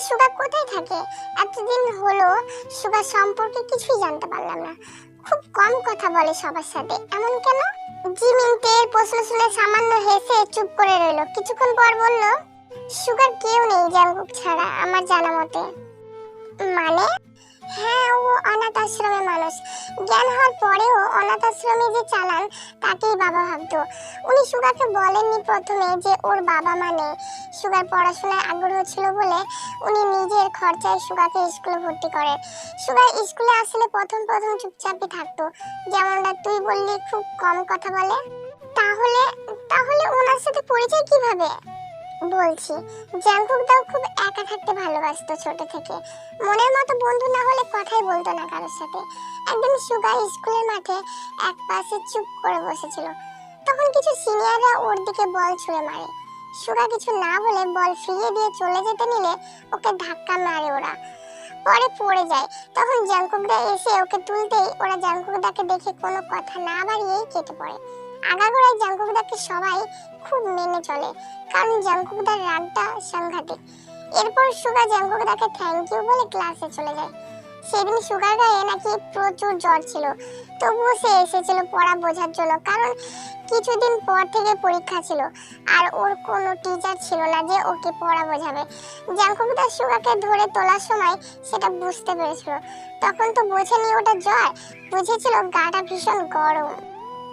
সুগা কোথায় থাকে? এতদিন হলো সুগা সম্পর্কে কিছুই জানতে পারলাম না। খুব কম কথা বলে সবার সাথে, এমন কেন? জিমিনতের প্রশ্ন শুনে সামান্য হেসে চুপ করে রইল। কিছুক্ষণ পর বলল, সুগার কেউ নেই জাঙ্কুক ছাড়া আমার জানা মতে। মানে? হ্যাঁ, ও অনাথ আশ্রমে মানুষ। জ্ঞান হওয়ার পরেও অনাথ আশ্রমে যে চালান তাকেই বাবা ভাবতো। উনি সুগাকে বলেননি প্রথমে যে ওর বাবা মানে। সুগার পড়াশোনায় আগ্রহ ছিল বলে উনি নিজের খরচায় সুগাকে স্কুলে ভর্তি করেন। সুগা স্কুলে আসলে প্রথম প্রথম চুপচাপই থাকতো, যেমনটা তুই বললি খুব কম কথা বলে। তাহলে তাহলে ওনার সাথে পরিচয় কিভাবে? বলছি, জাঙ্কুক দাও খুব একা থাকতে ভালোবাসতো ছোট থেকে। মনের মতো বন্ধু না হলে কথাই বলতো না কারোর সাথে। একদিন সুগা স্কুলের মাঠে এক পাশে চুপ করে বসেছিল। তখন কিছু সিনিয়ররা ওর দিকে বল ছুঁড়ে মারে। সুগা কিছু না বলে বল ফিরিয়ে দিয়ে চলে যেতে নিলে ওকে ধাক্কা মারে ওরা। পরে পড়ে যায়। তখন জাঙ্কুক দা এসে ওকে তুলতেই ওরা জাঙ্কুক দাকে দেখে কোনো কথা না বাড়িয়েই কেটে পড়ে। আগাগোড়ায় জাঙ্কুক দাকে সবাই খুব মেনে চলে, কারণ জাঙ্কুক দার রাগটা সাংঘাতিক। এরপর সুগা জাঙ্কুক দাকে থ্যাংক ইউ বলে ক্লাসে চলে যায়। সেদিন সুগার গায়ে নাকি প্রচুর জ্বর ছিল, তবুও সে এসেছিল পড়া বোঝার জন্য, কারণ কিছুদিন পর থেকে পরীক্ষা ছিল আর ওর কোনো টিচার ছিল না যে ওকে পড়া বোঝাবে। জাঙ্কুক দা সুগাকে ধরে তোলার সময় সেটা বুঝতে পেরেছিল। তখন তো বোঝেনি ওটা জ্বর, বুঝেছিল গাটা ভীষণ গরম।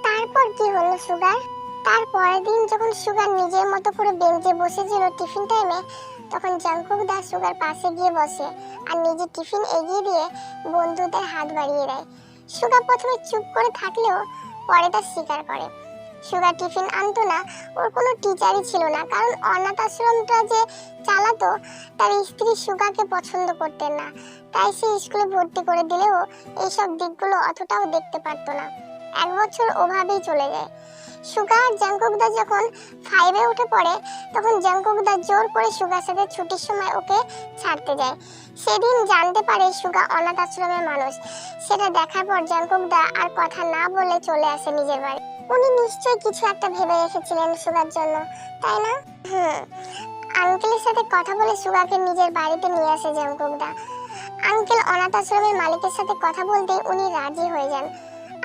তারপর কি হলো সুগার? তার পরের দিন যখন সুগার নিজের মতো করে বেঞ্চে বসেছিল টিফিন টাইমে, তখন জাঙ্কুক দা সুগার পাশে গিয়ে বসে আর নিজে টিফিন এগিয়ে দিয়ে বন্ধুদের হাত বাড়িয়ে দেয়। সুগা প্রথমে চুপ করে থাকলেও পরে তা স্বীকার করে। সুগা টিফিন আনতো না, ওর কোনো টিচারই ছিল না, কারণ অনাথ আশ্রমটা যে চালাতো তার স্ত্রী সুগাকে পছন্দ করতেন না। তাই সে স্কুলে ভর্তি করে দিলেও এইসব দিকগুলো অতটাও দেখতে পারতো না। এক বছর ওভাবেই চলে যায়। সুগা আর জাঙ্কুক দা যখন 5-এ উঠে পড়ে, তখন জাঙ্কুক দা জোর করে সুগার সাথে ছুটির সময় ওকে ছাড়তে যায়। সেদিন জানতে পারে সুগা অনাথ আশ্রমের মানুষ। সেটা দেখার পর জাঙ্কুক দা আর কথা না বলে চলে আসে নিজের বাড়ি। উনি নিশ্চয়ই কিছু একটা ভেবে রেখেছিলেন সুগার জন্য, তাই না? আঙ্কেলের সাথে কথা বলে সুগাকে নিজের বাড়িতে নিয়ে আসে জাঙ্কুক দা। আঙ্কেল অনাথ আশ্রমের মালিকের সাথে কথা বলতে উনি রাজি হয়ে যান।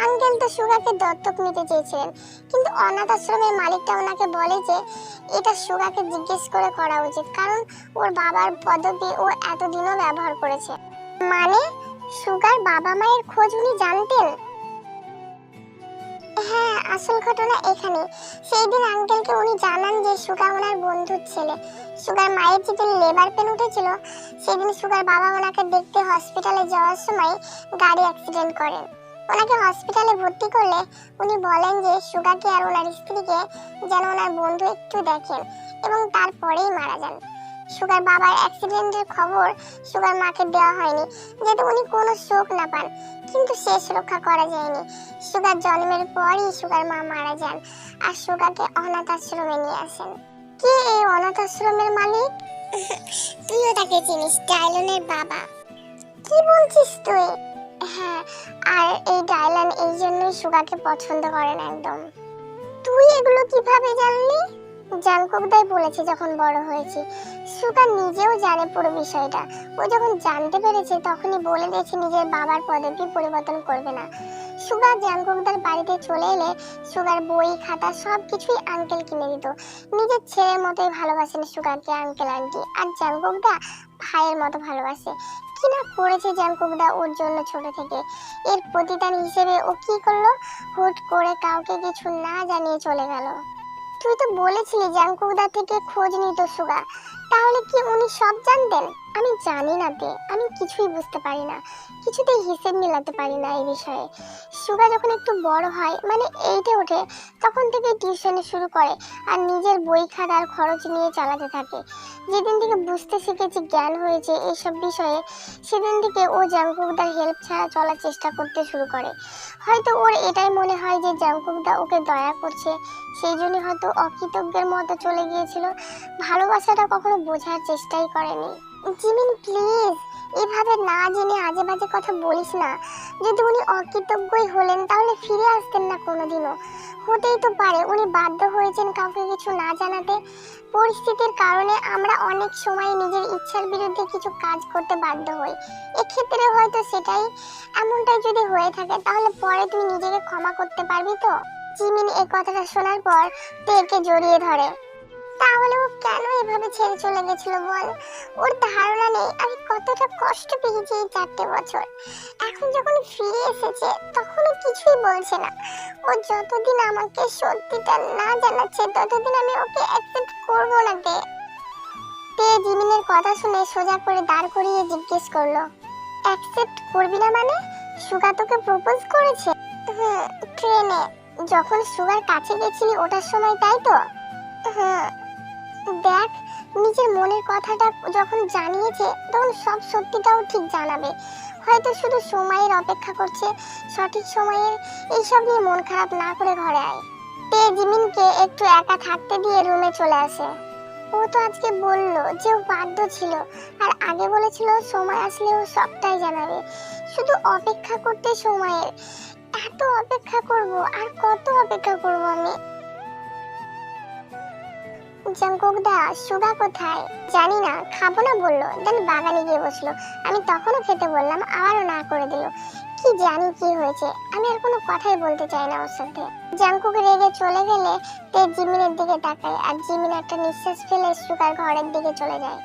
আঙ্কেল তো সুগাকে দত্তক নিতে চেয়েছিলেন, কিন্তু অনাথ আশ্রমের মালিকটা ওনাকে বলে যে এটা সুগাকে জিজ্ঞেস করে করা উচিত, কারণ ওর বাবার পদবি ও এতদিনও ব্যবহার করেছে। মানে সুগার বাবা মায়ের খোঁজ উনি জানতেন? হ্যাঁ, আসল ঘটনা এখানে। সেই দিন আঙ্কেলকে উনি জানান যে সুগা ওনার বন্ধুর ছেলে। সুগার মায়ের যেদিন লেবার পেন উঠেছিল, সেদিন সুগার বাবা ওনাকে দেখতে হসপিটালে যাওয়ার সময় গাড়ি অ্যাক্সিডেন্ট করেন। ওনাকে হসপিটালে ভর্তি করলে উনি বলেন যে সুগাকে আর ওনার স্ত্রীকে যেন ওনার বন্ধু একটু দেখেন, এবং তারপরেই মারা যান। সুগার বাবার অ্যাক্সিডেন্টের খবর সুগার মাকে দেওয়া হয়নি, যাতে উনি কোনো শোক না পান, কিন্তু শেষ রক্ষা করা যায়নি। সুগার জন্মের পরই সুগার মা মারা যান আর সুগাকে অনাথ আশ্রমে নিয়ে আসেন। কে এই অনাথ আশ্রমের মালিক? তুইও তাকে চিনিস, ডায়লনের বাবা। কি বলছিস তুই? হ্যাঁ, আর এই ডায়লন এই জন্যই সুগাকে পছন্দ করেন একদম। তুই এগুলো কিভাবে জানলি? জাঙ্কুক দাই বলেছে যখন বড় হয়েছি। সুগা নিজেও জানে পুরো বিষয়টা। ও যখন জানতে পেরেছে তখনই বলে দিয়েছে নিজের বাবার পদবি পরিবর্তন করবে না। সুগা জাঙ্কুকদার বাড়িতে চলে এলে সুগার বই খাতা সবকিছুই আঙ্কেল কিনে দিত। নিজের ছেলের মতোই ভালোবাসেন সুগাকে আঙ্কেল আন্টি, আর জাঙ্কুকদা ভাইয়ের মতো ভালোবাসে। কিনা করেছে জাঙ্কুকদা ওর জন্য ছোট থেকে। এর প্রতিদান হিসেবে ও কি করলো? হুট করে কাউকে কিছু না জানিয়ে চলে গেল। তুই তো বলেছিলি জাঙ্কুকদা থেকে খোঁজ নিত সুগা, তাহলে কি উনি সব জানতেন? আমি জানি না তে, আমি কিছুই বুঝতে পারি না, কিছুতেই হিসেব মিলাতে পারি না এই বিষয়ে। সুগা যখন একটু বড় হয়, মানে 8-এ ওঠে, তখন থেকে টিউশনি শুরু করে আর নিজের বই খাতার খরচ নিয়ে চালাতে থাকে। যেদিন থেকে বুঝতে শিখেছি, জ্ঞান হয়েছে এইসব বিষয়ে, সেদিন থেকে ও জাঙ্কুকদার হেল্প ছাড়া চলার চেষ্টা করতে শুরু করে। হয়তো ওর এটাই মনে হয় যে জাঙ্কুকদা ওকে দয়া করছে, সেই জন্য হয়তো অকৃতজ্ঞের মতো চলে গিয়েছিল। ভালোবাসাটা কখনো বোঝার চেষ্টাই করেনি। জিমিন প্লিজ, এভাবে না জেনে আজে বাজে কথা বলিস না। যদি উনি অকৃতজ্ঞই হলেন তাহলে ফিরে আসতেন না কোনোদিনও। হতেই তো পারে উনি বাধ্য হয়েছেন কাউকে কিছু না জানাতে। পরিস্থিতির কারণে আমরা অনেক সময় নিজের ইচ্ছার বিরুদ্ধে কিছু কাজ করতে বাধ্য হই। এক্ষেত্রে হয়তো সেটাই এমনটাই যদি হয়ে থাকে, তাহলে পরে তুই নিজেকে ক্ষমা করতে পারবি তো? জিমিন এই কথাটা শোনার পর তেকে জড়িয়ে ধরে। তাহলে ও কেন এভাবে ছেড়ে চলে গেছিল বল? ওর ধারণা নেই আমি কতটা কষ্ট পেয়েছি এই 4টে বছর। এখন যখন ফিরে এসেছে তখনও কিছুই বলছে না। ও যতদিন আমাকে সত্যিটা না জানাচ্ছে ততদিন আমি ওকে অ্যাকসেপ্ট করবো না। তে জিমিনের কথা শুনে সোজা করে দাঁড় করিয়ে জিজ্ঞেস করলো, অ্যাকসেপ্ট করবি না মানে? সুগা তোকে প্রপোজ করেছে? হুম, ট্রেনে যখন সুগার কাছে গেছিলি ওটার সময়, তাই তো? হুম, দেখ, নিজের মনের কথাটা যখন জানিয়েছে তখন সব সত্যিটাও ঠিক জানাবে। হয়তো শুধু সময়ের অপেক্ষা করছে, সঠিক সময়ের। এইসব নিয়ে মন খারাপ না করে ঘরে আয়। তে জিমিনকে একটু একা থাকতে দিয়ে রুমে চলে আসে। ও তো আজকে বলল যে ও বাধ্য ছিল, আর আগে বলেছিল সময় আসলে ও সবটাই জানাবে। শুধু অপেক্ষা করতে সময়ের। এত অপেক্ষা করব, আর কত অপেক্ষা করব আমি? জাঙ্কুক দা, সুগা কোথায়? জানি না, খাবো না বললো, দেন বাগানে গিয়ে বসলো। আমি তখনও খেতে বললাম, আবারও না করে দিল। কি জানি কি হয়েছে, আমি আর কোনো কথাই বলতে চাই না ওর সাথে। জাঙ্কুক রেগে চলে গেলে তে জিমিনের দিকে তাকায়, আর জিমিন একটা নিঃশ্বাস ফেলে সুগার ঘরের দিকে চলে যায়।